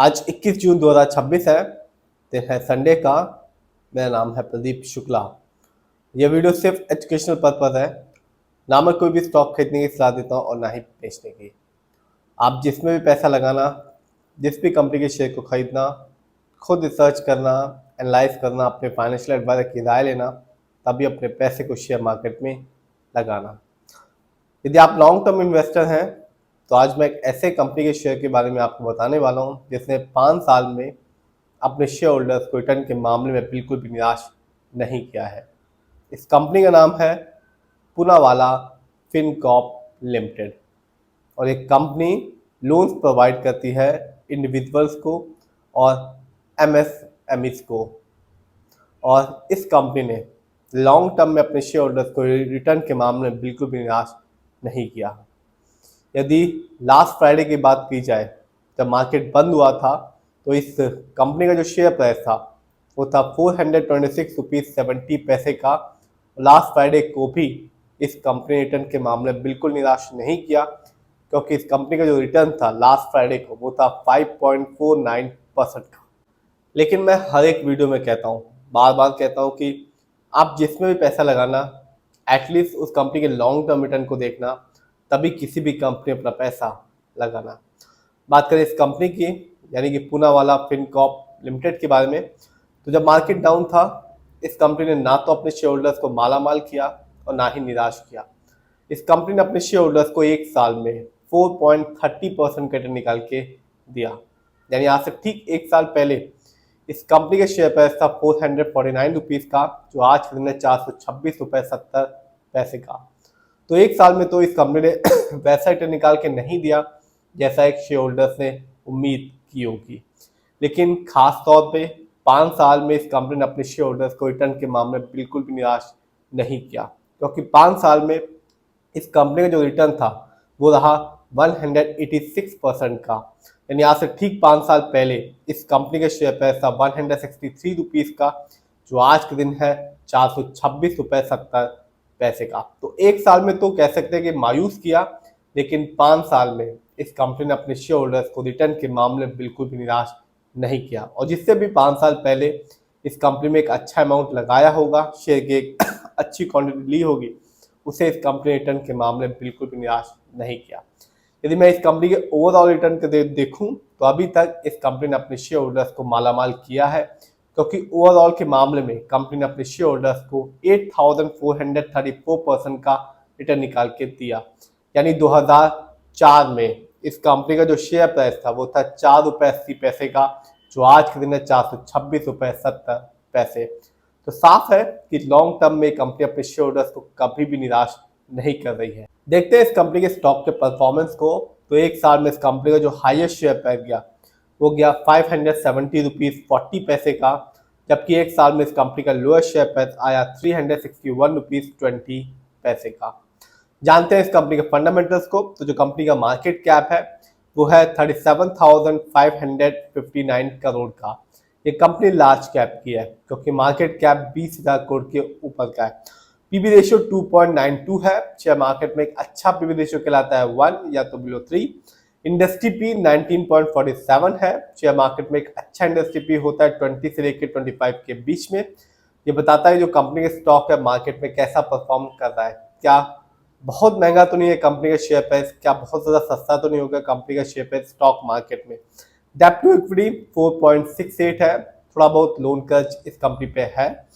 आज 21 जून 2026 है। दिन है संडे का। मेरा नाम है प्रदीप शुक्ला। यह वीडियो सिर्फ एजुकेशनल पर्पज है। ना मैं कोई भी स्टॉक खरीदने की सलाह देता हूँ और ना ही बेचने की। आप जिसमें भी पैसा लगाना, जिस भी कंपनी के शेयर को खरीदना, खुद रिसर्च करना, एनालाइज करना, अपने फाइनेंशियल एडवाइजर की राय लेना, तभी अपने पैसे को शेयर मार्केट में लगाना। यदि आप लॉन्ग टर्म इन्वेस्टर हैं तो आज मैं एक ऐसे कंपनी के शेयर के बारे में आपको बताने वाला हूं जिसने 5 साल में अपने शेयर होल्डर्स को रिटर्न के मामले में बिल्कुल भी निराश नहीं किया है। इस कंपनी का नाम है पूनावाला फिनकॉर्प लिमिटेड और एक कंपनी लोन्स प्रोवाइड करती है इंडिविजुअल्स को और एमएसएमईज को। और इस कंपनी ने लॉन्ग टर्म में अपने शेयर होल्डर्स को रिटर्न के मामले में बिल्कुल भी निराश नहीं किया। यदि लास्ट फ्राइडे की बात की जाए, जब मार्केट बंद हुआ था, तो इस कंपनी का जो शेयर प्राइस था वो था 426 रुपीज़ 70 पैसे का। लास्ट फ्राइडे को भी इस कंपनी ने रिटर्न के मामले में बिल्कुल निराश नहीं किया, क्योंकि इस कंपनी का जो रिटर्न था लास्ट फ्राइडे को वो था 5.49% का। लेकिन मैं हर एक वीडियो में कहता हूँ, बार बार कहता हूँ कि आप जिसमें भी पैसा लगाना, एटलीस्ट उस कंपनी के लॉन्ग टर्म रिटर्न को देखना, तभी किसी भी कंपनी अपना पैसा लगाना। बात करें इस कंपनी की, यानी कि पूनावाला फिनकॉर्प लिमिटेड के बारे में, तो जब मार्केट डाउन था, इस कंपनी ने ना तो अपने शेयर होल्डर्स को मालामाल किया और ना ही निराश किया। इस कंपनी ने अपने शेयर होल्डर्स को एक साल में 4.30% का रिटर्न निकाल के दिया। यानी आज से ठीक एक साल पहले इस कंपनी के शेयर प्राइस था 449 रुपीज़ का, जो आज के दिन है 426 रुपये 70 पैसे का। तो एक साल में तो इस कंपनी ने वैसा रिटर्न निकाल के नहीं दिया जैसा एक शेयर होल्डर्स ने उम्मीद की होगी। लेकिन खास तौर पे 5 साल में इस कंपनी ने अपने शेयर होल्डर्स को रिटर्न के मामले में बिल्कुल भी निराश नहीं किया, क्योंकि 5 साल में इस कंपनी का जो रिटर्न था वो रहा 186% का। यानी आज से ठीक 5 साल पहले इस कंपनी के शेयर प्राइस था 163 रुपीज़ का, जो आज के दिन है 426 रुपये 70 पैसे का। तो एक साल में तो कह सकते हैं कि मायूस किया, लेकिन 5 साल में इस कंपनी ने अपने शेयर होल्डर्स को रिटर्न के मामले में बिल्कुल भी निराश नहीं किया। और जिससे भी 5 साल पहले इस कंपनी में एक अच्छा अमाउंट लगाया होगा, शेयर की एक अच्छी क्वांटिटी ली होगी, उसे इस कंपनी रिटर्न के मामले में बिल्कुल भी निराश नहीं किया। यदि मैं इस कंपनी के ओवरऑल रिटर्न को देखूं तो अभी तक इस कंपनी ने अपने शेयर होल्डर्स को मालामाल किया है, क्योंकि ओवरऑल के मामले में कंपनी ने अपने शेयर होल्डर्स को 8434% का रिटर्न निकाल के दिया। यानी 2004 में इस कंपनी का जो शेयर प्राइस था वो था 4 रुपये 80 पैसे का, जो आज के दिन है 426 रुपये 70 पैसे। तो साफ है कि लॉन्ग टर्म में कंपनी अपने शेयर होल्डर्स को कभी भी निराश नहीं कर रही है। देखते हैं इस कंपनी के स्टॉक के परफॉर्मेंस को। तो एक साल में इस कंपनी का जो हाईएस्ट शेयर प्राइस गया वो गया 570 रुपीज़ 40 पैसे का, जबकि एक साल में इस कंपनी का लोएस्ट शेयर प्राइस आया 361 रुपीज़ 20 पैसे का। जानते हैं इस कंपनी के फंडामेंटल्स को। तो जो कंपनी का मार्केट कैप है वो है 37,559 करोड़ का। ये कंपनी लार्ज कैप की है, क्योंकि मार्केट कैप 20,000 करोड़ के ऊपर का है। पीबी रेशियो 2.92 है। शेयर मार्केट में एक अच्छा पीबी रेशियो कहलाता है 1 या तो बिलो 3। इंडस्ट्री पी 19.47 है। शेयर मार्केट में एक अच्छा इंडस्ट्री पी होता है 20 से लेकर 25 के बीच में। ये बताता है जो कंपनी के स्टॉक है मार्केट में कैसा परफॉर्म कर रहा है। क्या बहुत महंगा तो नहीं है कंपनी का शेयर प्राइस, क्या बहुत ज़्यादा सस्ता तो नहीं होगा कंपनी का शेयर प्राइस स्टॉक मार्केट में। डेब्ट टू इक्विटी 4.68 है। थोड़ा बहुत लोन कर्ज इस कंपनी पे है।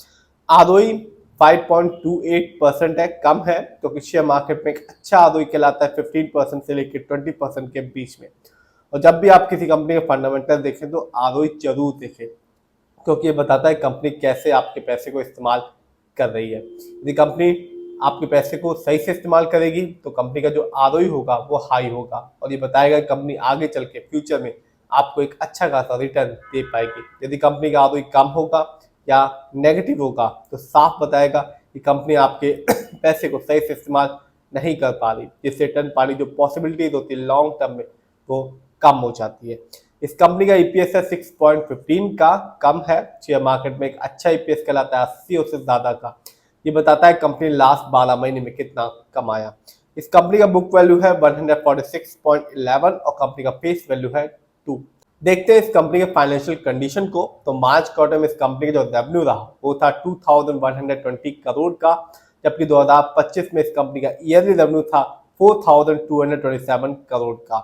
आरओई 5.28% है, कम है, क्योंकि शेयर मार्केट में एक अच्छा आरओई कहलाता है 15% से लेकर 20% के बीच में। और जब भी आप किसी कंपनी के फंडामेंटल देखें तो आरओई जरूर देखें, क्योंकि ये बताता है कंपनी कैसे आपके पैसे को इस्तेमाल कर रही है। यदि कंपनी आपके पैसे को सही से इस्तेमाल करेगी तो कंपनी का जो आरओई होगा वो हाई होगा, और ये बताएगा कि कंपनी आगे चल के फ्यूचर में आपको एक अच्छा खासा रिटर्न दे पाएगी। यदि कंपनी का आरओई कम होगा या नेगेटिव होगा तो साफ बताएगा कि कंपनी आपके पैसे को सही से इस्तेमाल नहीं कर पा रही, जिससे रिटर्न पाने जो पॉसिबिलिटीज होती है लॉन्ग टर्म में वो कम हो जाती है। इस कंपनी का ईपीएस है 6.15 का, कम है। शेयर मार्केट में एक अच्छा ईपीएस कहलाता है 80 और से ज्यादा का। ये बताता है कंपनी लास्ट 12 महीने में कितना कमाया। इस कंपनी का बुक वैल्यू है 146.11 और कंपनी का फेस वैल्यू है 2। देखते हैं इस कंपनी के फाइनेंशियल कंडीशन को। तो मार्च क्वार्टर में इस कंपनी का जो रेवेन्यू रहा वो था 2120 करोड़ का, जबकि 2025 में इस कंपनी का ईयरली रेवेन्यू था 4227 करोड़ का।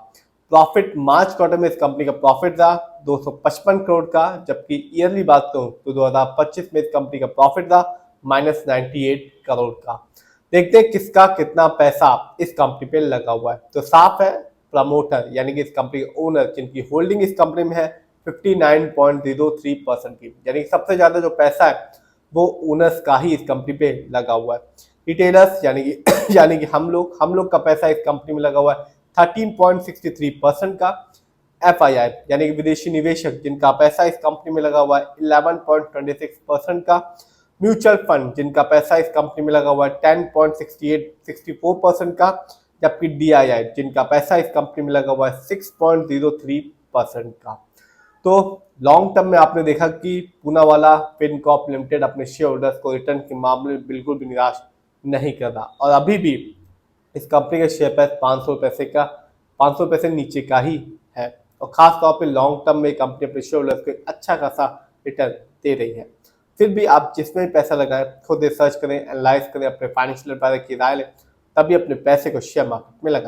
प्रॉफिट मार्च क्वार्टर में इस कंपनी का प्रॉफिट रहा 255 करोड़ का, जबकि ईयरली बात करूं तो 2025 में इस कंपनी का प्रॉफिट रहा -98 करोड़ का। देखते हैं किसका कितना पैसा इस कंपनी पे लगा हुआ है। तो साफ है, प्रमोटर यानी कि इस कंपनी के ओनर जिनकी होल्डिंग इस कंपनी में है 59.03% की, यानी कि सबसे ज्यादा जो पैसा है वो ओनर्स का ही इस कंपनी पे लगा हुआ है। रिटेलर्स यानी कि यानी कि हम लोग का पैसा इस कंपनी में लगा हुआ है 13.63% का। FII यानी कि विदेशी निवेशक जिनका पैसा इस कंपनी में लगा हुआ है 11.26% का। म्यूचुअल फंड जिनका पैसा इस कंपनी में लगा हुआ है 10.64% का, जबकि DII जिनका पैसा इस कंपनी में लगा हुआ है 6.03% का। तो लॉन्ग टर्म में आपने देखा कि पूनावाला फिनकॉर्प लिमिटेड अपने शेयर होल्डर्स को रिटर्न के मामले में बिल्कुल भी निराश नहीं कर रहा, और अभी भी इस कंपनी का शेयर प्राइस 500 पैसे नीचे का ही है, और खास तौर पे लॉन्ग टर्म में कंपनी अपने शेयर होल्डर्स को अच्छा खासा रिटर्न दे रही है। फिर भी आप जिसमें भी पैसा लगाएं खुद रिसर्च करें, एनालाइज करें, अपने फाइनेंशियल एडवाइजर की राय लें, तभी अपने पैसे को शेयर मार्केट में लगाएं।